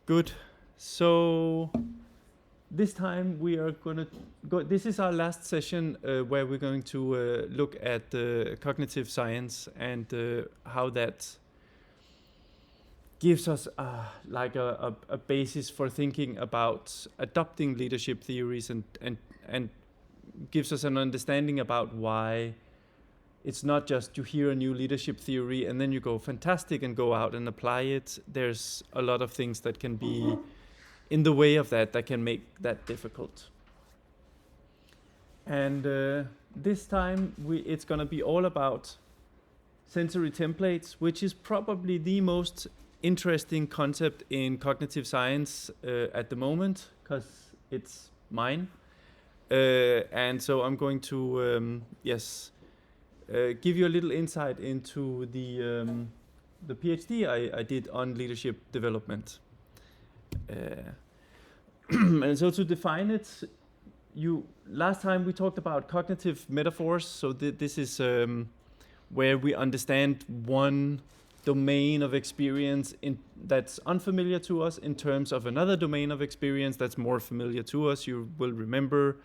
Good. So this time we are going to go. This is our last session where we're going to look at cognitive science and how that gives us like a basis for thinking about adopting leadership theories and gives us an understanding about why it's not just you hear a new leadership theory and then you go fantastic and go out and apply it. There's a lot of things that can be in the way of that can make that difficult. And this time it's going to be all about sensory templates, which is probably the most interesting concept in cognitive science at the moment, because it's mine. And so I'm going to, give you a little insight into the PhD I did on leadership development. And so to define it, last time we talked about cognitive metaphors. So this is where we understand one domain of experience that's unfamiliar to us in terms of another domain of experience that's more familiar to us. You will remember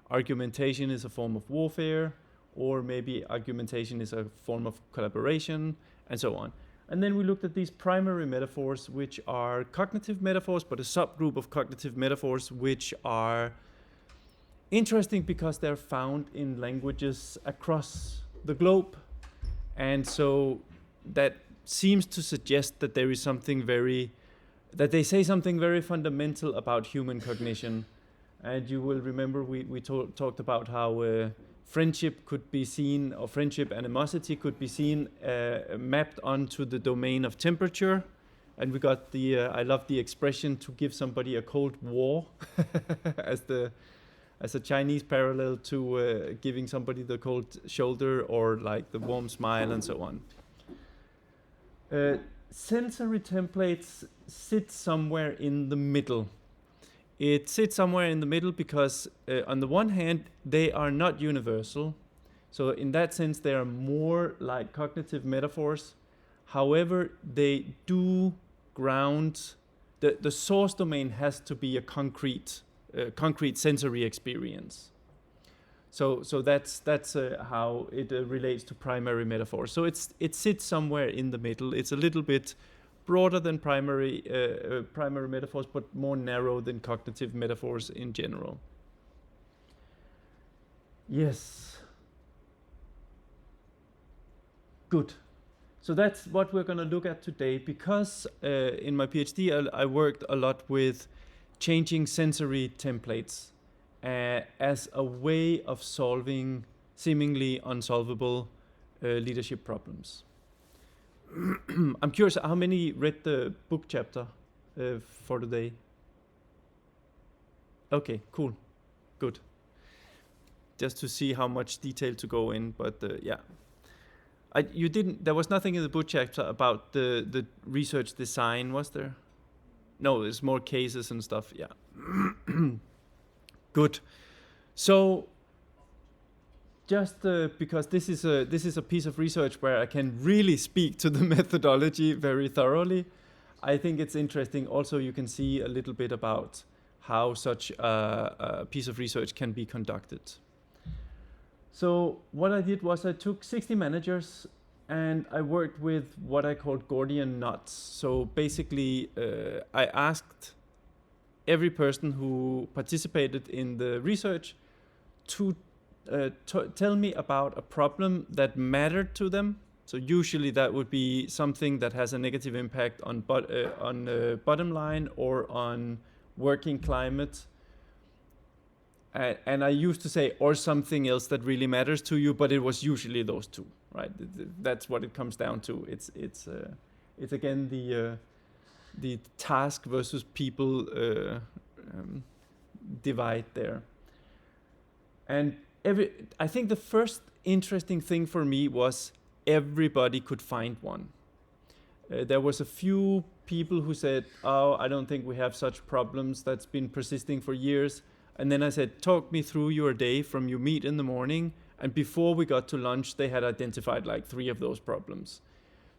argumentation is a form of warfare, or maybe argumentation is a form of collaboration, and so on. And then we looked at these primary metaphors, which are cognitive metaphors, but a subgroup of cognitive metaphors, which are interesting because they're found in languages across the globe. And so that seems to suggest that there is something that they say something very fundamental about human cognition. And you will remember we talked about how friendship could be seen, or friendship animosity could be seen mapped onto the domain of temperature. And we got I love the expression to give somebody a cold war as a Chinese parallel to giving somebody the cold shoulder or like the warm smile and so on. Sensory templates sit somewhere in the middle. It sits somewhere in the middle because on the one hand, they are not universal. So in that sense, they are more like cognitive metaphors. However, they do ground, the source domain has to be a concrete sensory experience. So that's how it relates to primary metaphors. So it sits somewhere in the middle. It's a little bit broader than primary metaphors, but more narrow than cognitive metaphors in general. Yes. Good. So that's what we're going to look at today, because in my PhD I worked a lot with changing sensory templates as a way of solving seemingly unsolvable leadership problems. I'm curious, how many read the book chapter for today? Okay, cool, good. Just to see how much detail to go in, but yeah. There was nothing in the book chapter about the research design, was there? No, there's more cases and stuff, yeah. Good. So, just because this is a piece of research where I can really speak to the methodology very thoroughly, I think it's interesting. Also, you can see a little bit about how such a piece of research can be conducted. So what I did was I took 60 managers and I worked with what I called Gordian knots. So basically, I asked every person who participated in the research to tell me about a problem that mattered to them. So usually that would be something that has a negative impact on bottom line or on working climate. And I used to say, or something else that really matters to you, but it was usually those two, right? That's what it comes down to. It's again the task versus people divide there. And I think the first interesting thing for me was everybody could find one. There was a few people who said, oh, I don't think we have such problems. That's been persisting for years. And then I said, talk me through your day from you meet in the morning. And before we got to lunch, they had identified like 3 of those problems.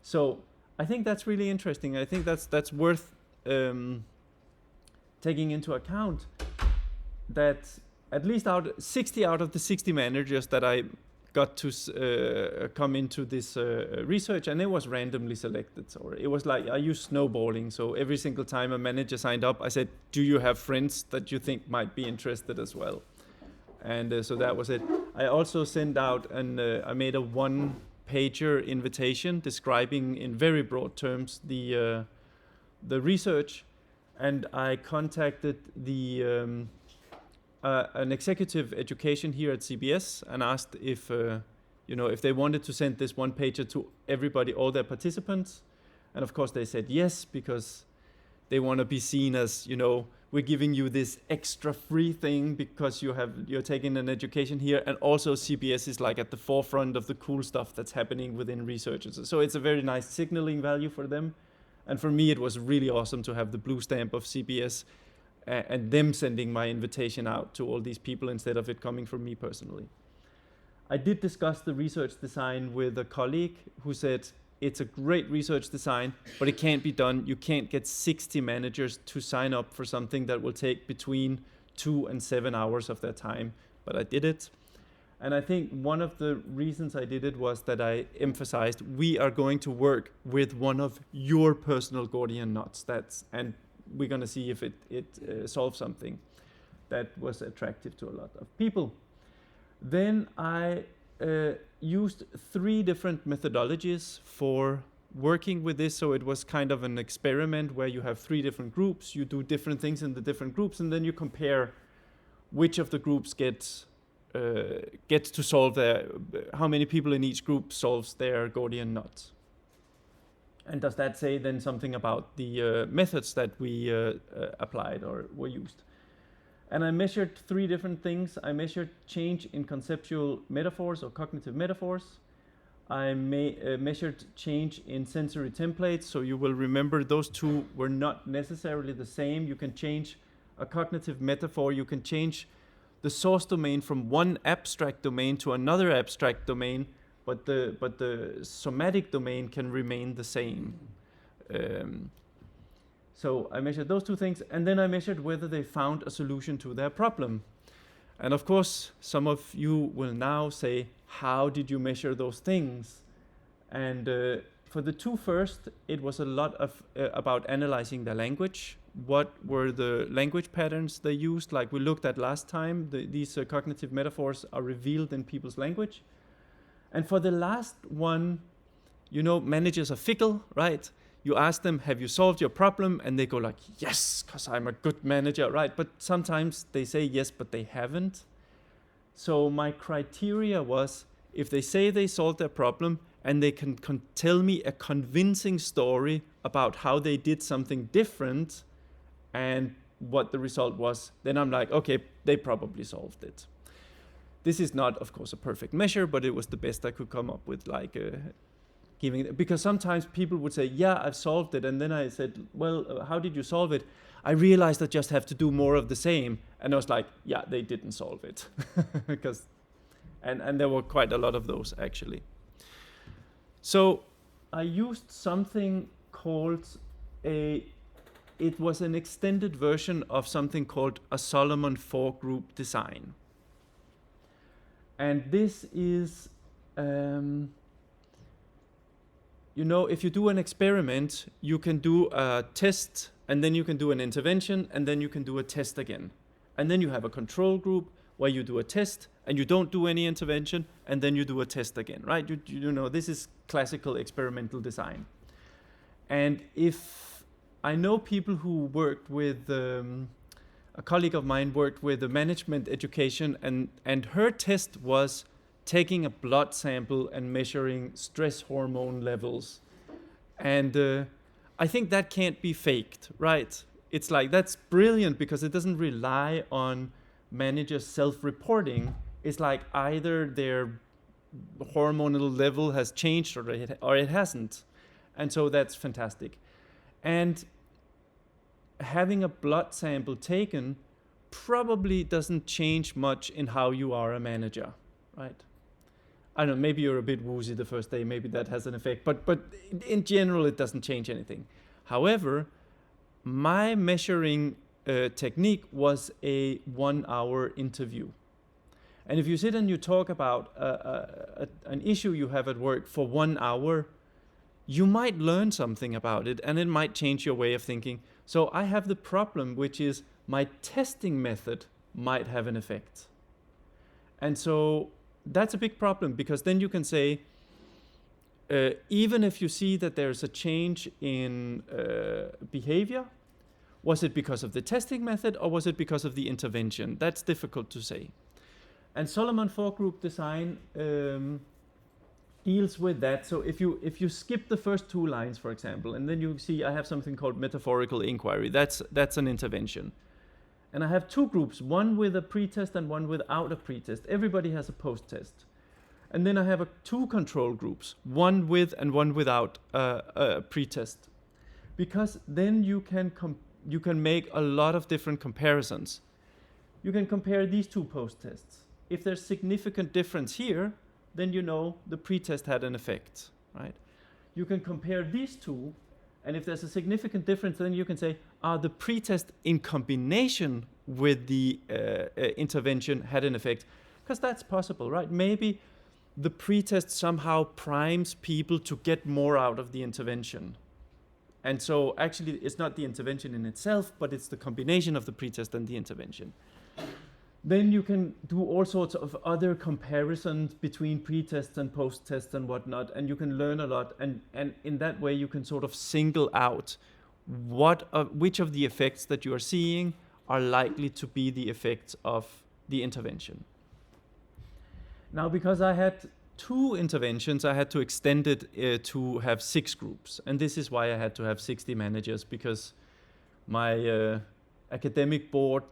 So I think that's really interesting. I think that's worth taking into account that at least 60 out of the 60 managers that I got to come into this research, and it was randomly selected. Or it was like, I used snowballing. So every single time a manager signed up, I said, do you have friends that you think might be interested as well? And so that was it. I also sent out, I made a one-pager invitation describing in very broad terms the research, and I contacted the an executive education here at CBS and asked if if they wanted to send this one pager to everybody, all their participants, and of course they said yes, because they want to be seen as, we're giving you this extra free thing because you're taking an education here, and also CBS is like at the forefront of the cool stuff that's happening within research. So it's a very nice signaling value for them, and for me it was really awesome to have the blue stamp of CBS and them sending my invitation out to all these people instead of it coming from me personally. I did discuss the research design with a colleague who said, it's a great research design, but it can't be done. You can't get 60 managers to sign up for something that will take between 2 and 7 hours of their time. But I did it. And I think one of the reasons I did it was that I emphasized, we are going to work with one of your personal Gordian knots. And we're going to see if it solves something. That was attractive to a lot of people. Then I used 3 different methodologies for working with this. So it was kind of an experiment where you have 3 different groups. You do different things in the different groups, and then you compare which of the groups gets to solve how many people in each group solves their Gordian knot. And does that say then something about the methods that we applied or were used? And I measured 3 different things. I measured change in conceptual metaphors or cognitive metaphors. I measured change in sensory templates. So you will remember those 2 were not necessarily the same. You can change a cognitive metaphor. You can change the source domain from one abstract domain to another abstract domain, but the somatic domain can remain the same. So I measured those 2 things, and then I measured whether they found a solution to their problem. And of course, some of you will now say, how did you measure those things? And for the 2 first, it was a lot of about analyzing the language. What were the language patterns they used? Like we looked at last time, these cognitive metaphors are revealed in people's language. And for the last one, managers are fickle, right? You ask them, have you solved your problem? And they go like, yes, because I'm a good manager, right? But sometimes they say yes, but they haven't. So my criteria was, if they say they solved their problem and they can tell me a convincing story about how they did something different and what the result was, then I'm like, okay, they probably solved it. This is not, of course, a perfect measure, but it was the best I could come up with, because sometimes people would say, yeah, I've solved it. And then I said, well, how did you solve it? I realized I just have to do more of the same. And I was like, yeah, they didn't solve it. and there were quite a lot of those, actually. So I used something called it was an extended version of something called a Solomon 4-group design. And this is, if you do an experiment, you can do a test, and then you can do an intervention, and then you can do a test again. And then you have a control group where you do a test, and you don't do any intervention, and then you do a test again, right? This is classical experimental design. And if I know people who worked with, a colleague of mine worked with the management education, and her test was taking a blood sample and measuring stress hormone levels. And I think that can't be faked, right? It's like, that's brilliant because it doesn't rely on managers self-reporting. It's like either their hormonal level has changed or it hasn't. And so that's fantastic. And having a blood sample taken probably doesn't change much in how you are a manager, right? I don't know, maybe you're a bit woozy the first day, maybe that has an effect, but in general it doesn't change anything. However, my measuring technique was a 1 hour interview. And if you sit and you talk about an issue you have at work for 1 hour, you might learn something about it and it might change your way of thinking. So I have the problem, which is my testing method might have an effect. And so that's a big problem, because then you can say, even if you see that there's a change in behavior, was it because of the testing method or was it because of the intervention? That's difficult to say. And Solomon four-group design deals with that. So if you skip the first 2 lines, for example, and then you see I have something called metaphorical inquiry. That's an intervention. And I have 2 groups, one with a pretest and one without a pretest. Everybody has a post-test. And then I have 2 control groups, one with and one without a pretest. Because then you can make a lot of different comparisons. You can compare these 2 post-tests. If there's significant difference here, then you know the pretest had an effect, right? You can compare these 2, and if there's a significant difference, then you can say, the pretest in combination with the intervention had an effect? Because that's possible, right? Maybe the pretest somehow primes people to get more out of the intervention. And so actually it's not the intervention in itself, but it's the combination of the pretest and the intervention. Then you can do all sorts of other comparisons between pre-tests and post-tests and whatnot, and you can learn a lot. And in that way, you can sort of single out which of the effects that you are seeing are likely to be the effects of the intervention. Now, because I had 2 interventions, I had to extend it to have 6 groups. And this is why I had to have 60 managers, because my academic board,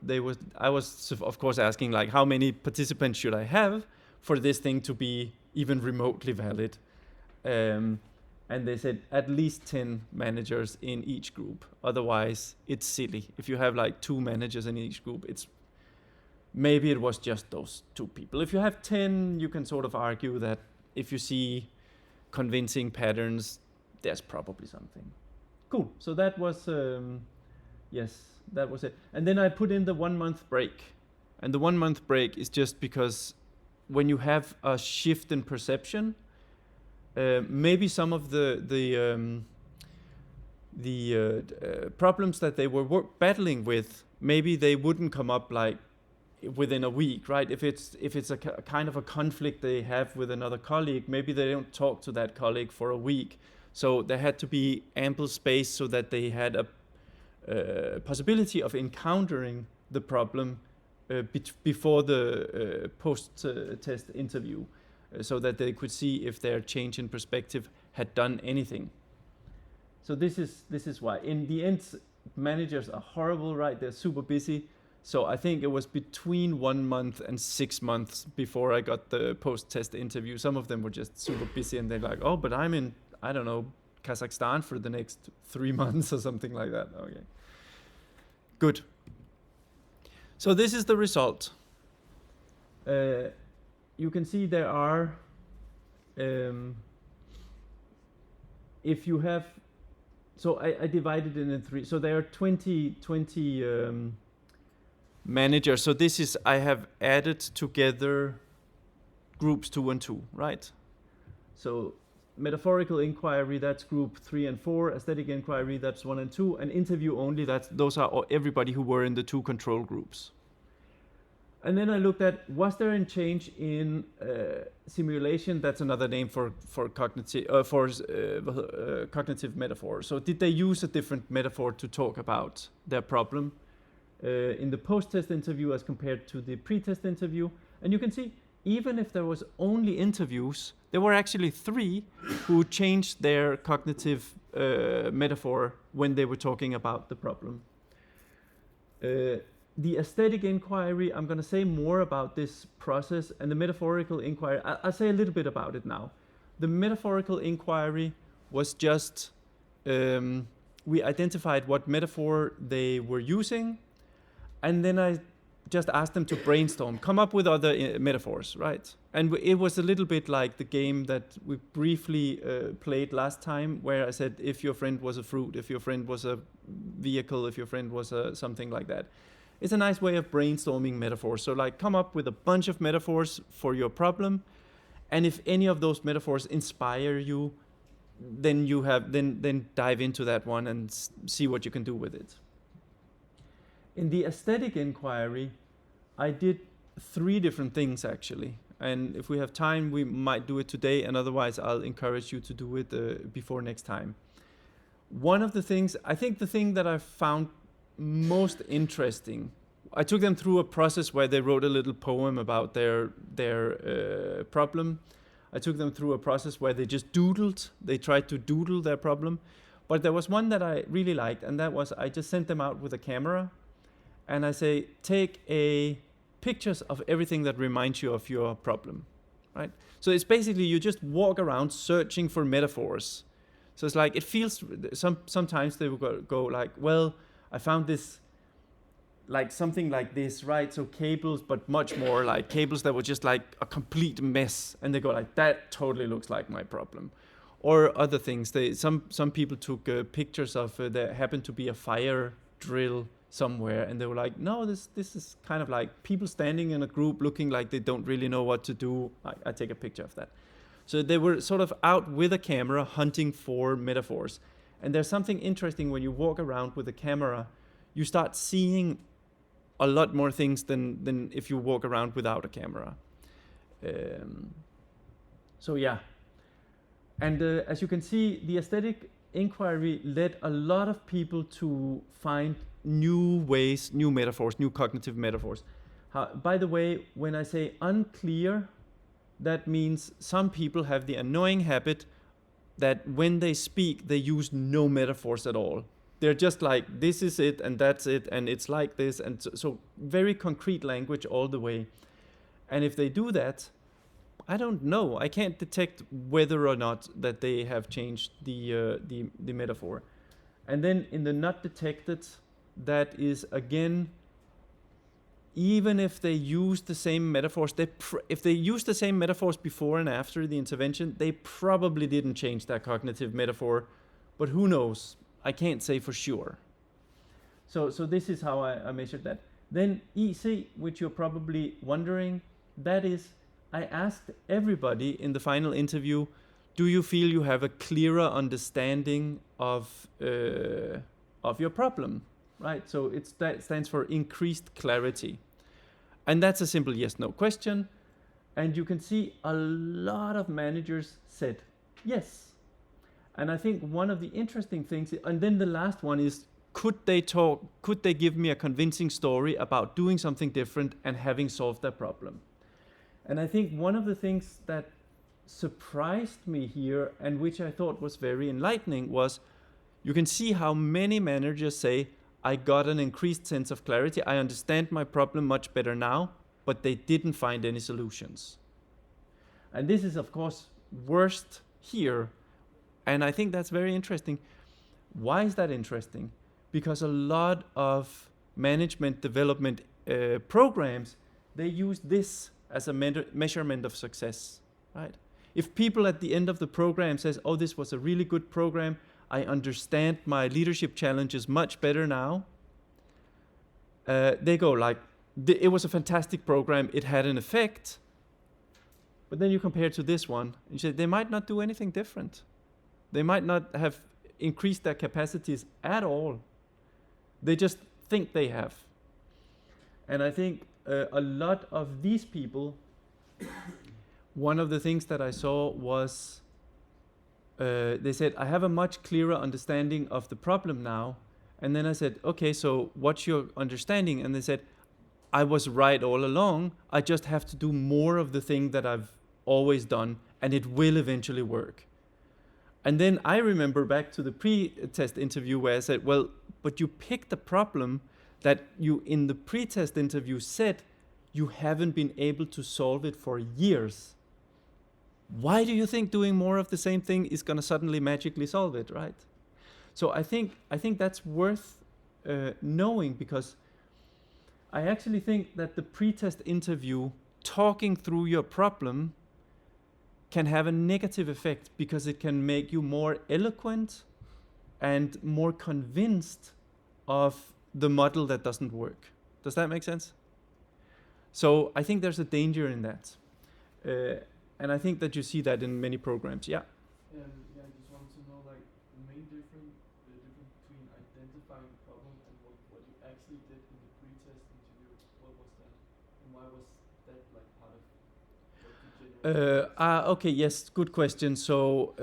I was of course asking, like, how many participants should I have for this thing to be even remotely valid? And they said at least 10 managers in each group. Otherwise, it's silly. If you have like 2 managers in each group, maybe it was just those 2 people. If you have 10, you can sort of argue that if you see convincing patterns, there's probably something. Cool. So that was, yes, that was it. And then I put in the 1 month break. And the 1 month break is just because when you have a shift in perception, maybe some of the problems that they were battling with, maybe they wouldn't come up like within a week, right? If it's a kind of a conflict they have with another colleague, maybe they don't talk to that colleague for a week. So there had to be ample space so that they had a possibility of encountering the problem before the post-test interview, so that they could see if their change in perspective had done anything. So this is why. In the end, managers are horrible, right? They're super busy. So I think it was between 1 month and 6 months before I got the post-test interview. Some of them were just super busy and they're like, oh, but I'm in, I don't know, Kazakhstan for the next 3 months or something like that. Okay. Good. So this is the result. You can see there are, if you have, so I divided it in 3. So there are 20 managers. So this is, I have added together groups 2 and 2, right? So metaphorical inquiry, that's group 3 and 4. Aesthetic inquiry, that's 1 and 2. And interview only, those are everybody who were in the 2 control groups. And then I looked at, was there a change in simulation? That's another name for cognitive metaphor. So did they use a different metaphor to talk about their problem in the post-test interview as compared to the pre-test interview? And you can see, even if there was only interviews, there were actually 3 who changed their cognitive metaphor when they were talking about the problem. The aesthetic inquiry, I'm going to say more about this process, and the metaphorical inquiry, I'll say a little bit about it now. The metaphorical inquiry was just, we identified what metaphor they were using, and then I just asked them to brainstorm, come up with other metaphors, right? And it was a little bit like the game that we briefly played last time, where I said, if your friend was a fruit, if your friend was a vehicle, if your friend was something like that. It's a nice way of brainstorming metaphors. So like, come up with a bunch of metaphors for your problem, and if any of those metaphors inspire you, then you have then dive into that one and see what you can do with it. In the aesthetic inquiry, I did 3 different things actually. And if we have time, we might do it today, and otherwise I'll encourage you to do it before next time. One of the things, I think the thing that I found most interesting, I took them through a process where they wrote a little poem about their problem. I took them through a process where they just doodled, they tried to doodle their problem. But there was one that I really liked, and that was, I just sent them out with a camera, and I say, take pictures of everything that reminds you of your problem, right? So it's basically, you just walk around searching for metaphors. So it's like, it feels, sometimes they will go like, well, I found this, like something like this, right? So cables, but much more like cables that were just like a complete mess. And they go like, that totally looks like my problem. Or other things, some people took pictures of, there happened to be a fire drill somewhere, and they were like, no, this is kind of like people standing in a group looking like they don't really know what to do. I take a picture of that. So they were sort of out with a camera hunting for metaphors. And there's something interesting when you walk around with a camera, you start seeing a lot more things than if you walk around without a camera. So yeah. And as you can see, the aesthetic inquiry led a lot of people to find new ways, new metaphors, new cognitive metaphors. By the way, when I say unclear, that means some people have the annoying habit that when they speak, they use no metaphors at all. They're just like, this is it, and that's it, and it's like this, and so very concrete language all the way. And if they do that, I don't know. I can't detect whether or not that they have changed the metaphor. And then in the not detected, that is again, even if they use the same metaphors, if they use the same metaphors before and after the intervention, they probably didn't change that cognitive metaphor, but who knows? I can't say for sure. So this is how I measured that. Then EC, which you're probably wondering, that is, I asked everybody in the final interview, do you feel you have a clearer understanding of your problem, right? So that stands for increased clarity. And that's a simple yes/no question. And you can see a lot of managers said yes. And I think one of the interesting things, and then the last one is, could they give me a convincing story about doing something different and having solved their problem? And I think one of the things that surprised me here, and which I thought was very enlightening, was you can see how many managers say, I got an increased sense of clarity, I understand my problem much better now, but they didn't find any solutions. And this is, of course, worst here. And I think that's very interesting. Why is that interesting? Because a lot of management development programs, they use this as a measurement of success, right? If people at the end of the program says, oh, this was a really good program, I understand my leadership challenges much better now, they go like, it was a fantastic program, it had an effect, but then you compare to this one, and you say, they might not do anything different. They might not have increased their capacities at all. They just think they have. And I think a lot of these people, one of the things that I saw was, they said, I have a much clearer understanding of the problem now. And then I said, okay, so what's your understanding? And they said, I was right all along. I just have to do more of the thing that I've always done, and it will eventually work. And then I remember back to the pre-test interview where I said, well, but you picked a problem that you in the pre-test interview said you haven't been able to solve it for years. Why do you think doing more of the same thing is going to suddenly magically solve it, right? So I think that's worth knowing, because I actually think that the pre-test interview, talking through your problem, can have a negative effect because it can make you more eloquent and more convinced of the model that doesn't work. Does that make sense? So I think there's a danger in that. And I think that you see that in many programs. Yeah. Yeah, I just wanted to know like the main difference between identifying the problem and what you actually did in the pre-test interview. What was that, and why was that like part of what you generated? Okay, yes, good question. So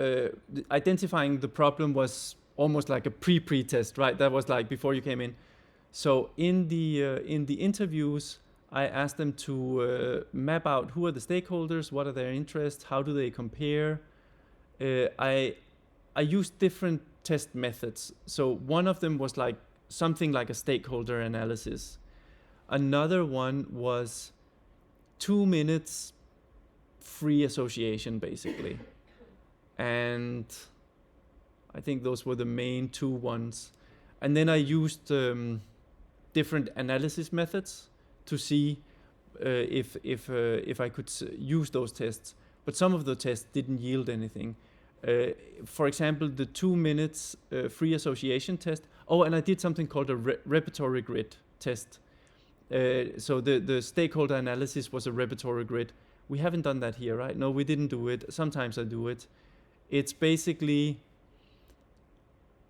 identifying the problem was almost like a pre-test, right? That was like before you came in. So in the interviews, I asked them to map out who are the stakeholders, what are their interests, how do they compare. I used different test methods. So one of them was like something like a stakeholder analysis. Another one was 2 minutes free association, basically. And I think those were the main two ones. And then I used different analysis methods to see if I could use those tests. But some of the tests didn't yield anything. For example, the 2 minutes free association test. Oh, and I did something called a repertory grid test. So the stakeholder analysis was a repertory grid. We haven't done that here, right? No, we didn't do it. Sometimes I do it. It's basically,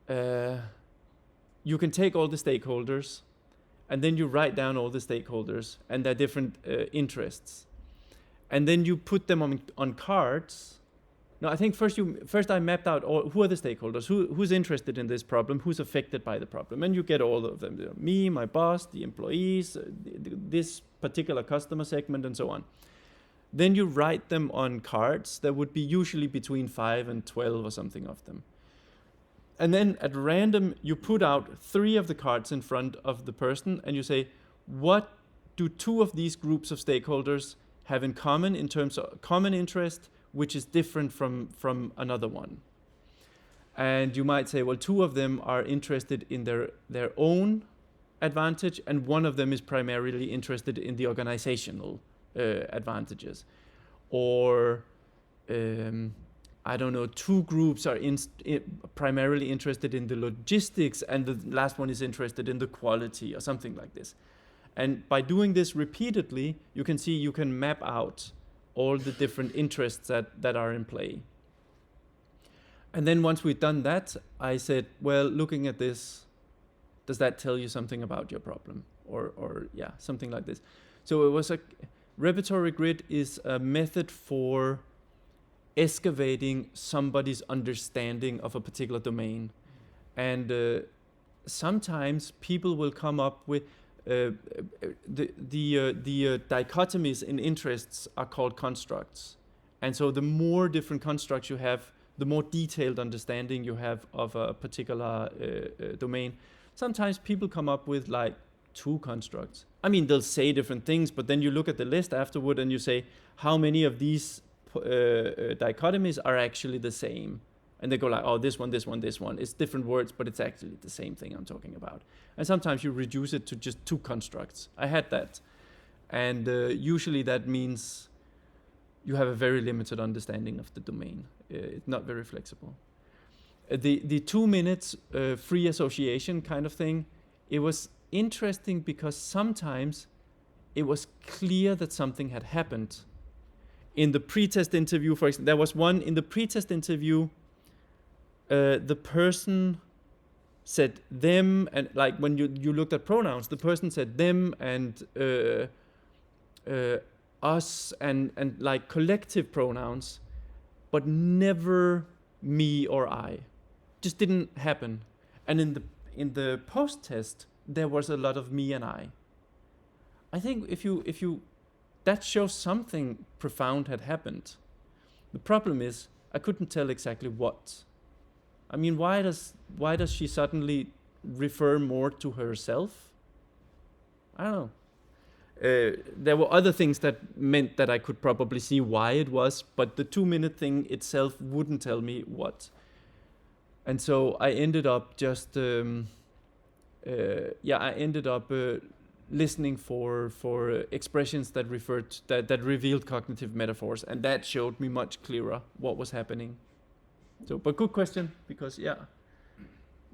you can take all the stakeholders and then you write down all the stakeholders and their different interests. And then you put them on cards. No, I think first I mapped out who are the stakeholders, who's interested in this problem, who's affected by the problem, and you get all of them. Me, my boss, the employees, this particular customer segment, and so on. Then you write them on cards. There would be usually between 5 and 12 or something of them. And then at random, you put out 3 of the cards in front of the person and you say, what do 2 of these groups of stakeholders have in common in terms of common interest, which is different from another one? And you might say, well, 2 of them are interested in their own advantage, and one of them is primarily interested in the organizational advantages. Or, I don't know, 2 groups are primarily interested in the logistics, and the last one is interested in the quality, or something like this. And by doing this repeatedly, you can see you can map out all the different interests that are in play. And then once we've done that, I said, well, looking at this, does that tell you something about your problem? Or yeah, something like this. So it was a repertory grid is a method for excavating somebody's understanding of a particular domain. And sometimes people will come up with the dichotomies in interests are called constructs. And so the more different constructs you have, the more detailed understanding you have of a particular domain. Sometimes people come up with like 2 constructs. I mean, they'll say different things, but then you look at the list afterward and you say, how many of these dichotomies are actually the same? And they go like, oh, this one, this one, this one. It's different words, but it's actually the same thing I'm talking about. And sometimes you reduce it to just 2 constructs. I had that. And usually that means you have a very limited understanding of the domain. It's not very flexible. The 2 minutes free association kind of thing, it was interesting because sometimes it was clear that something had happened. In the pre-test interview, for example, there was one in the pre-test interview, the person said them, and like when you looked at pronouns, the person said them and us and like collective pronouns, but never me or I. Just didn't happen. And in the post-test, there was a lot of me and I. I think if you that shows something profound had happened. The problem is I couldn't tell exactly what. I mean, why does she suddenly refer more to herself? I don't know. There were other things that meant that I could probably see why it was, but the 2-minute thing itself wouldn't tell me what. And so I ended up just, listening for expressions that that revealed cognitive metaphors, and that showed me much clearer what was happening. So, but good question, because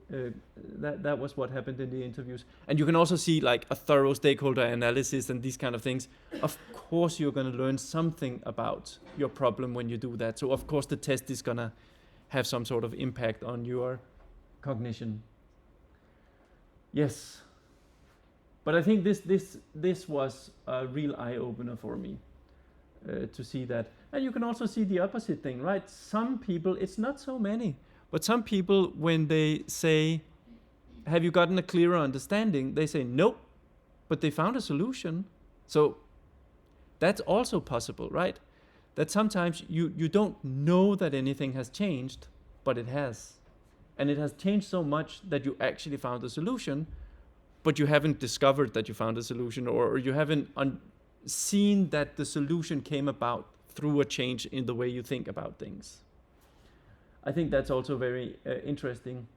that was what happened in the interviews. And you can also see like a thorough stakeholder analysis and these kind of things. Of course, you're going to learn something about your problem when you do that. So of course the test is going to have some sort of impact on your cognition. Yes. But I think this was a real eye-opener for me, to see that. And you can also see the opposite thing, right? Some people, it's not so many, but some people, when they say, have you gotten a clearer understanding? They say, nope, but they found a solution. So that's also possible, right? That sometimes you don't know that anything has changed, but it has. And it has changed so much that you actually found a solution, but you haven't discovered that you found a solution, or you haven't seen that the solution came about through a change in the way you think about things. I think that's also very interesting.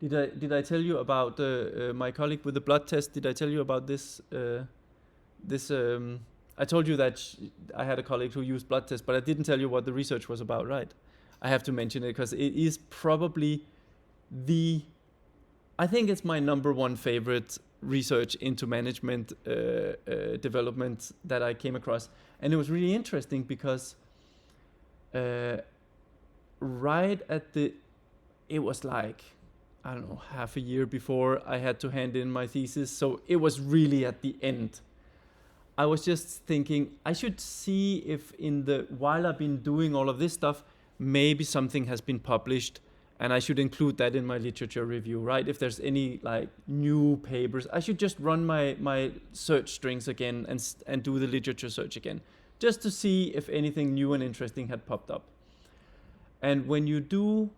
Did I tell you about my colleague with the blood test? Did I tell you about this? I told you that I had a colleague who used blood tests, but I didn't tell you what the research was about, right? I have to mention it because it is probably I think it's my number one favorite research into management development that I came across. And it was really interesting because right at it was like, I don't know, half a year before I had to hand in my thesis. So it was really at the end. I was just thinking, I should see if while I've been doing all of this stuff, maybe something has been published, and I should include that in my literature review, right? If there's any like new papers, I should just run my search strings again and do the literature search again, just to see if anything new and interesting had popped up. And when you do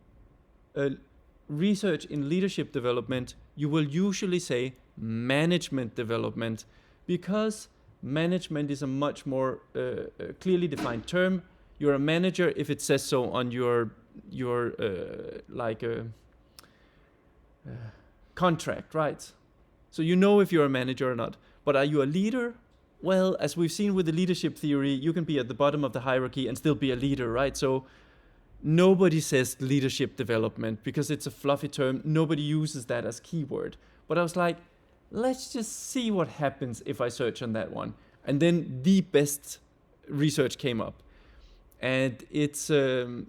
research in leadership development, you will usually say management development, because management is a much more clearly defined term. You're a manager if it says so on your contract, right? So you know if you're a manager or not. But are you a leader? Well, as we've seen with the leadership theory, you can be at the bottom of the hierarchy and still be a leader, right? So nobody says leadership development because it's a fluffy term. Nobody uses that as keyword. But I was like, let's just see what happens if I search on that one. And then the best research came up. And it's a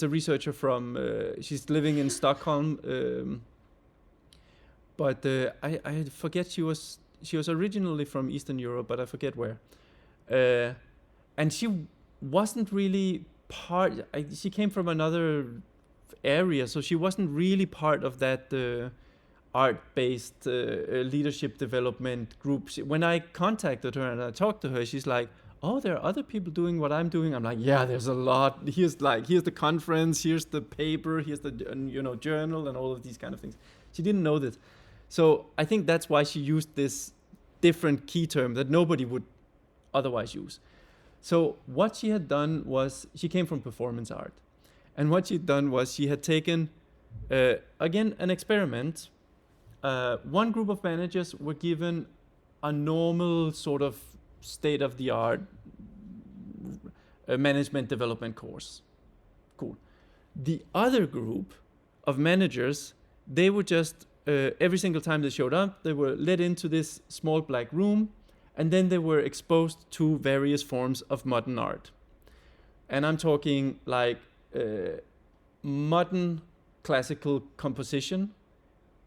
researcher from, she's living in Stockholm, but I forget, she was originally from Eastern Europe, but I forget where. And she wasn't really she came from another area, so she wasn't really part of that art-based leadership development group. When I contacted her and I talked to her, she's like, oh, there are other people doing what I'm doing. I'm like, yeah, there's a lot. Here's the conference, here's the paper, here's the journal, and all of these kind of things. She didn't know this. So I think that's why she used this different key term that nobody would otherwise use. So what she had done was, she came from performance art. And what she'd done was she had taken, again, an experiment. One group of managers were given a normal sort of state-of-the-art management development course. Cool. The other group of managers, they were just, every single time they showed up, they were led into this small black room, and then they were exposed to various forms of modern art. And I'm talking like modern classical composition.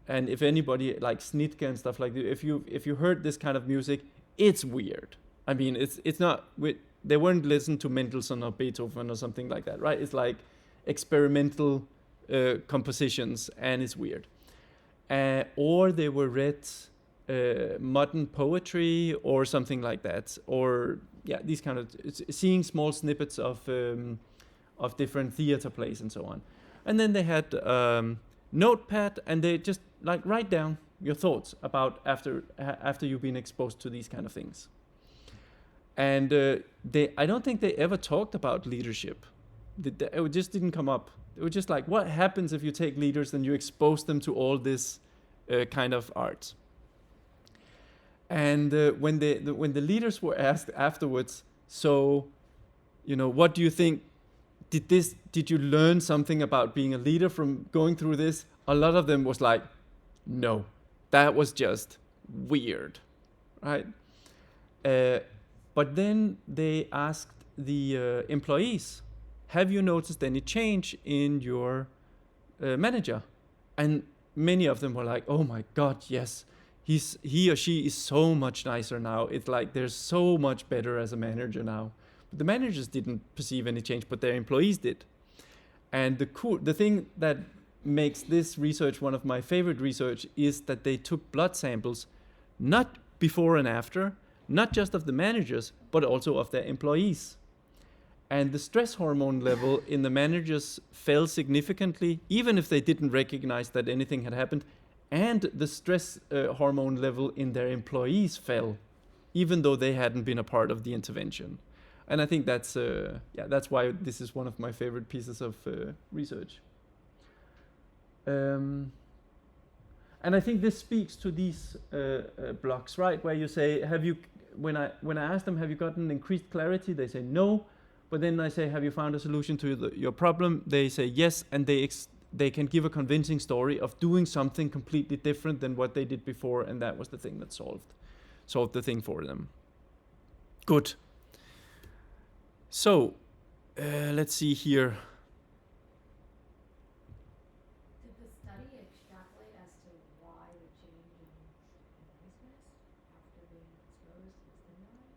And if anybody like Snitke and stuff like that, if you heard this kind of music, it's weird. I mean, it's not, they weren't listening to Mendelssohn or Beethoven or something like that, right? It's like experimental compositions, and it's weird. Or they were read modern poetry or something like that, or these kind of seeing small snippets of different theater plays and so on. And then they had notepad, and they just like write down your thoughts about after you've been exposed to these kind of things. And I don't think they ever talked about leadership. It just didn't come up. It was just like, what happens if you take leaders and you expose them to all this kind of art? And when when the leaders were asked afterwards, so, what do you think? Did you learn something about being a leader from going through this? A lot of them was like, no, that was just weird, right? But then they asked the employees, have you noticed any change in your manager? And many of them were like, oh my God, yes. He or she is so much nicer now. It's like they're so much better as a manager now. But the managers didn't perceive any change, but their employees did. And the thing that makes this research one of my favorite research is that they took blood samples, not before and after, not just of the managers, but also of their employees. And the stress hormone level in the managers fell significantly, even if they didn't recognize that anything had happened. And the stress hormone level in their employees fell, even though they hadn't been a part of the intervention. And I think that's why this is one of my favorite pieces of research. And I think this speaks to these blocks, right? Where you say, when I ask them, have you gotten increased clarity? They say no. But then I say, have you found a solution to your problem? They say yes, and they can give a convincing story of doing something completely different than what they did before, and that was the thing that solved the thing for them. Good. So, let's see here. Did the study extrapolate as to why the change in niceness after being exposed to stimuli?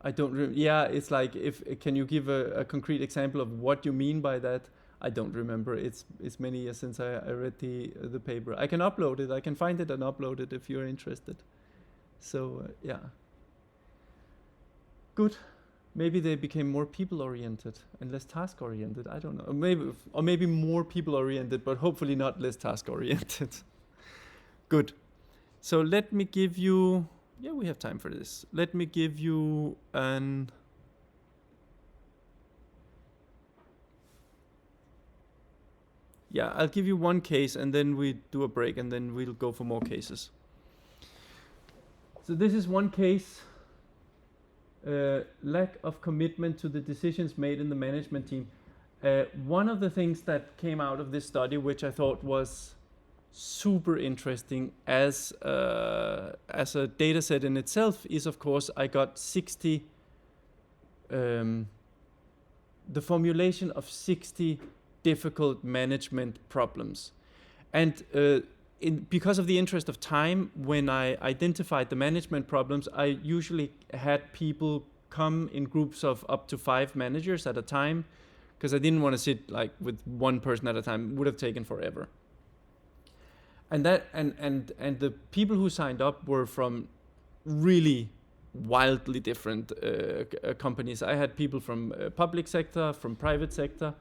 I don't. Yeah, it's like can you give a concrete example of what you mean by that? I don't remember. It's many years since I read the paper. I can upload it. I can find it and upload it if you're interested. So yeah. Good. Maybe they became more people-oriented and less task-oriented. I don't know. Or maybe more people-oriented, but hopefully not less task-oriented. Good. So let me give you. Yeah, we have time for this. Let me give you an. Yeah, I'll give you one case and then we do a break and then we'll go for more cases. So this is one case, lack of commitment to the decisions made in the management team. One of the things that came out of this study, which I thought was super interesting as a data set in itself, is of course I got 60, the formulation of 60 difficult management problems. And because of the interest of time, when I identified the management problems, I usually had people come in groups of up to 5 managers at a time, because I didn't want to sit like with one person at a time. It would have taken forever. And that and the people who signed up were from really wildly different companies. I had people from public sector, from private sector.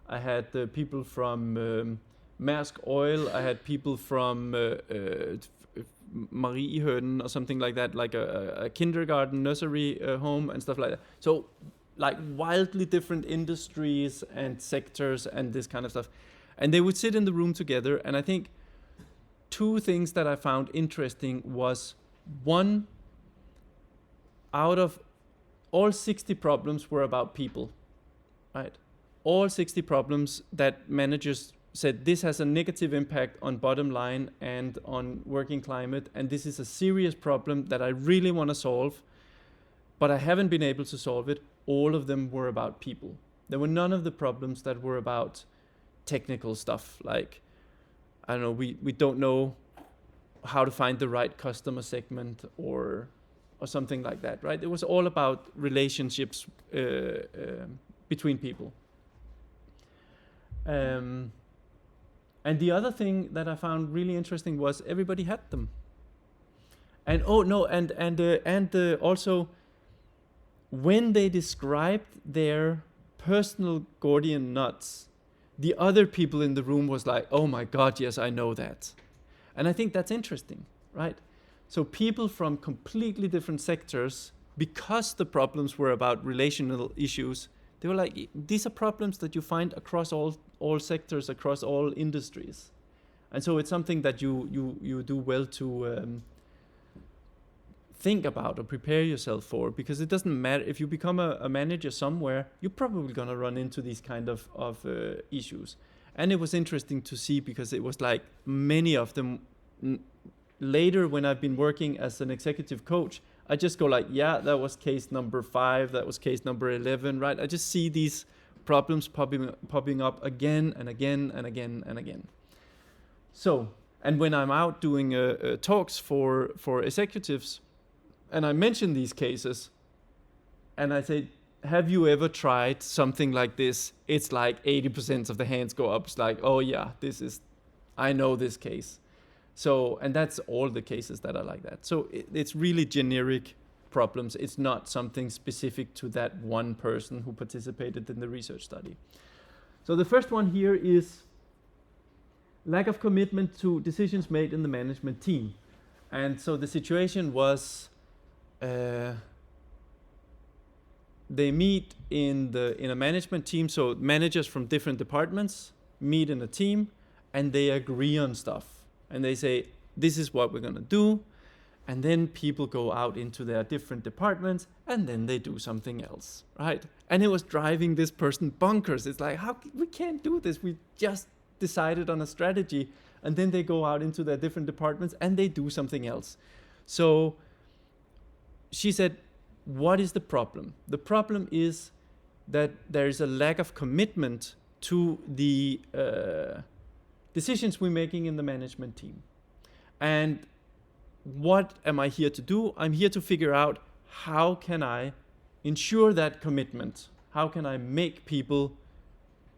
I had people from Maersk Oil. I had people from Mariehønen or something like that, like a kindergarten, nursery home and stuff like that. So like wildly different industries and sectors and this kind of stuff. And they would sit in the room together. And I think 2 things that I found interesting was, one, out of all 60 problems were about people, right? All 60 problems that managers said, this has a negative impact on bottom line and on working climate, and this is a serious problem that I really want to solve, but I haven't been able to solve it. All of them were about people. There were none of the problems that were about technical stuff, like, I don't know, we don't know how to find the right customer segment or something like that, right? It was all about relationships between people. And the other thing that I found really interesting was everybody had them. And also when they described their personal Gordian knots, the other people in the room was like, oh my God, yes, I know that. And I think that's interesting, right? So people from completely different sectors, because the problems were about relational issues, they were like, these are problems that you find across all sectors, across all industries. And so it's something that you do well to think about or prepare yourself for, because it doesn't matter if you become a manager somewhere, you're probably gonna run into these kind of issues. And it was interesting to see, because it was like many of them later when I've been working as an executive coach, I just go like, yeah, that was case number 5, that was case number 11, right? I just see these problems popping up again and again and again and again. So, and when I'm out doing talks for executives, and I mention these cases, and I say, have you ever tried something like this? It's like 80% of the hands go up. It's like, oh yeah, I know this case. So, and that's all the cases that are like that. So it's really generic problems. It's not something specific to that one person who participated in the research study. So the first one here is lack of commitment to decisions made in the management team. And so the situation was, they meet in a management team, so managers from different departments meet in a team, and they agree on stuff. And they say, this is what we're gonna do, and then people go out into their different departments, and then they do something else, right? And it was driving this person bonkers. It's like, we can't do this. We just decided on a strategy, and then they go out into their different departments, and they do something else. So she said, what is the problem? The problem is that there is a lack of commitment to the decisions we're making in the management team. And what am I here to do? I'm here to figure out, how can I ensure that commitment? How can I make people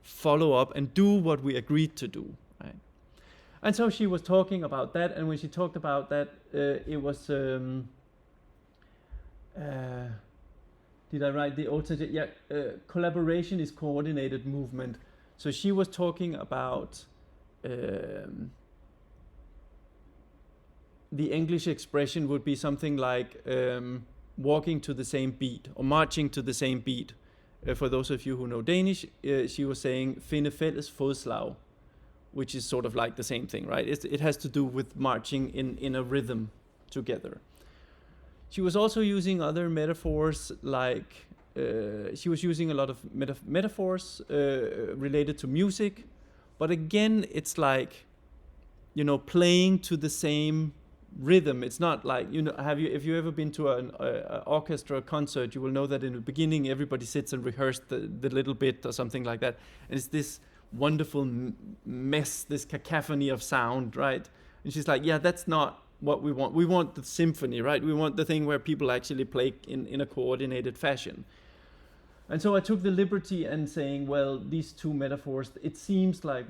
follow up and do what we agreed to do, right? And so she was talking about that, and when she talked about that, it was, did I write the alternative? Yeah, collaboration is coordinated movement. So she was talking about the English expression would be something like walking to the same beat or marching to the same beat. For those of you who know Danish, she was saying finde fælles fodslag, which is sort of like the same thing, right? It has to do with marching in a rhythm together. She was also using other metaphors, like she was using a lot of metaphors related to music, but again, it's like, you know, playing to the same rhythm. It's not like, you know, if you ever been to an orchestra concert, you will know that in the beginning everybody sits and rehearses the little bit or something like that, and it's this wonderful mess, this cacophony of sound, right? And she's like, yeah, that's not what we want. We want the symphony, right? We want the thing where people actually play in a coordinated fashion. And so I took the liberty and saying, well, these two metaphors, it seems like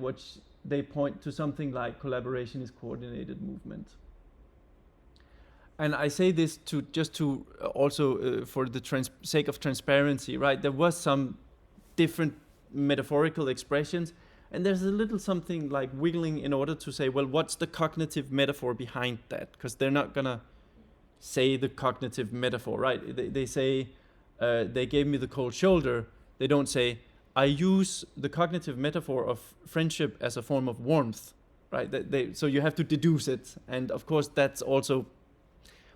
they point to something like collaboration is coordinated movement. And I say this just to also for the sake of transparency, right? There was some different metaphorical expressions, and there's a little something like wiggling in order to say, well, what's the cognitive metaphor behind that? Because they're not gonna say the cognitive metaphor, right? They say, they gave me the cold shoulder. They don't say, I use the cognitive metaphor of friendship as a form of warmth, right? So you have to deduce it. And of course, that's also,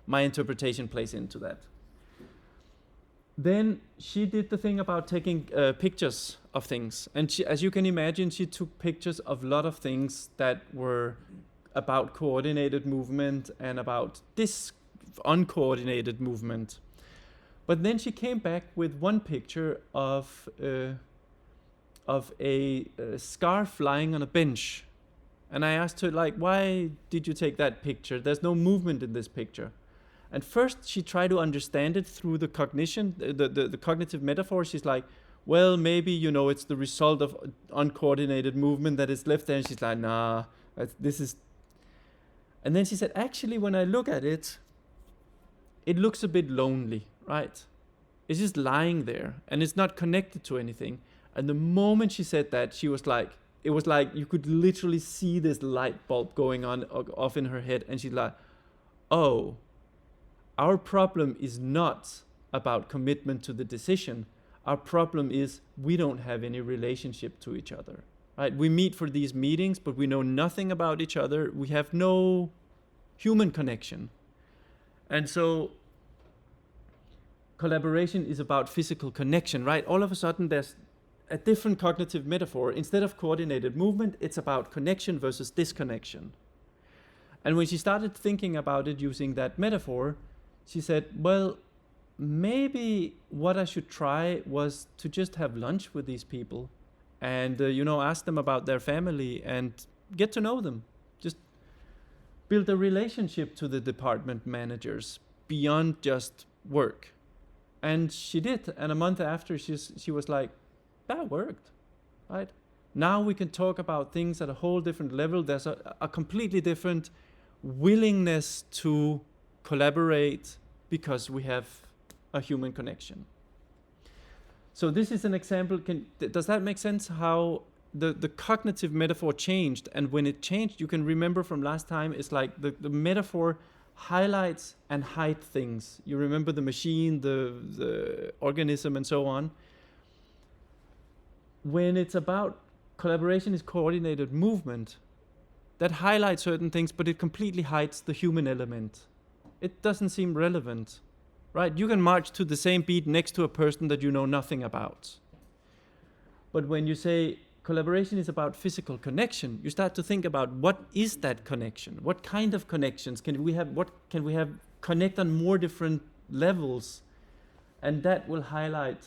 my interpretation plays into that. Then she did the thing about taking pictures of things. And she, as you can imagine, she took pictures of a lot of things that were about coordinated movement and about this uncoordinated movement. But then she came back with one picture of a scarf lying on a bench. And I asked her, like, why did you take that picture? There's no movement in this picture. And first she tried to understand it through the cognition, the cognitive metaphor. She's like, well, maybe, you know, it's the result of uncoordinated movement that is left there. And she's like, nah, this is... And then she said, actually, when I look at it, it looks a bit lonely, right? It's just lying there, and it's not connected to anything. And the moment she said that, she was like, it was like you could literally see this light bulb going on off in her head. And she's like, oh, our problem is not about commitment to the decision. Our problem is we don't have any relationship to each other, right? We meet for these meetings, but we know nothing about each other. We have no human connection. And so collaboration is about physical connection, right? All of a sudden there's a different cognitive metaphor. Instead of coordinated movement, it's about connection versus disconnection. And when she started thinking about it using that metaphor, she said, well, maybe what I should try was to just have lunch with these people and, ask them about their family and get to know them. Just build a relationship to the department managers beyond just work. And she did. And a month after, she was like, that worked, right? Now we can talk about things at a whole different level. There's a completely different willingness to collaborate because we have a human connection. So this is an example. Does that make sense how the cognitive metaphor changed? And when it changed, you can remember from last time, it's like the metaphor highlights and hides things. You remember the machine, the organism, and so on. When it's about collaboration is coordinated movement, that highlights certain things, but it completely hides the human element. It doesn't seem relevant, right? You can march to the same beat next to a person that you know nothing about. But when you say collaboration is about physical connection, you start to think about what is that connection? What kind of connections can we have? What can we have connect on more different levels? And that will highlight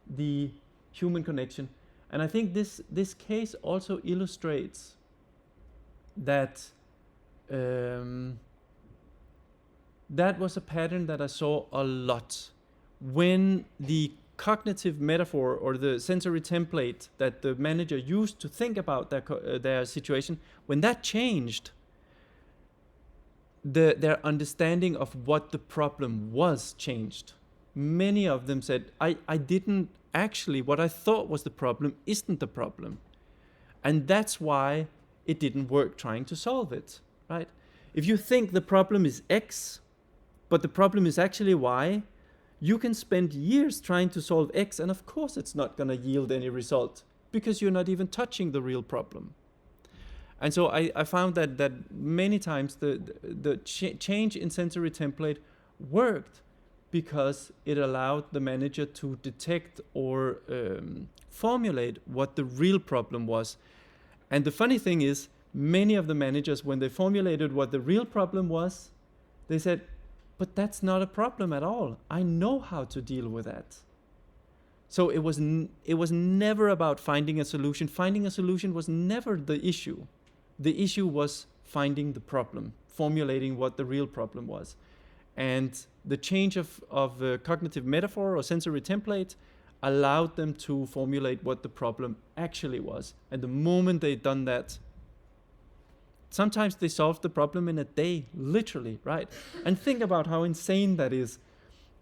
the human connection. And I think this case also illustrates that that was a pattern that I saw a lot. When the cognitive metaphor or the sensory template that the manager used to think about their situation, when that changed, their understanding of what the problem was changed. Many of them said, I didn't actually, what I thought was the problem isn't the problem. And that's why it didn't work trying to solve it, right? If you think the problem is X, but the problem is actually Y, you can spend years trying to solve X, and of course it's not going to yield any result because you're not even touching the real problem. And so I found that many times the change in sensory template worked because it allowed the manager to detect or formulate what the real problem was. And the funny thing is, many of the managers, when they formulated what the real problem was, they said, but that's not a problem at all. I know how to deal with that. So it was never about finding a solution. Finding a solution was never the issue. The issue was finding the problem, formulating what the real problem was. And the change of cognitive metaphor or sensory template allowed them to formulate what the problem actually was. And the moment they'd done that, sometimes they solved the problem in a day, literally, right? And think about how insane that is.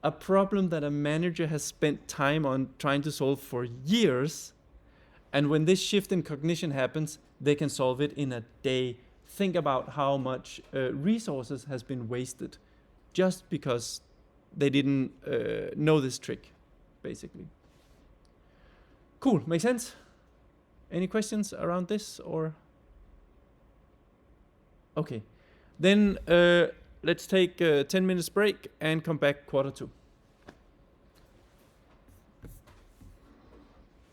A problem that a manager has spent time on trying to solve for years, and when this shift in cognition happens, they can solve it in a day. Think about how much resources has been wasted just because they didn't know this trick, basically. Cool, makes sense? Any questions around this or? Okay, then let's take a 10 minutes break and come back 1:45.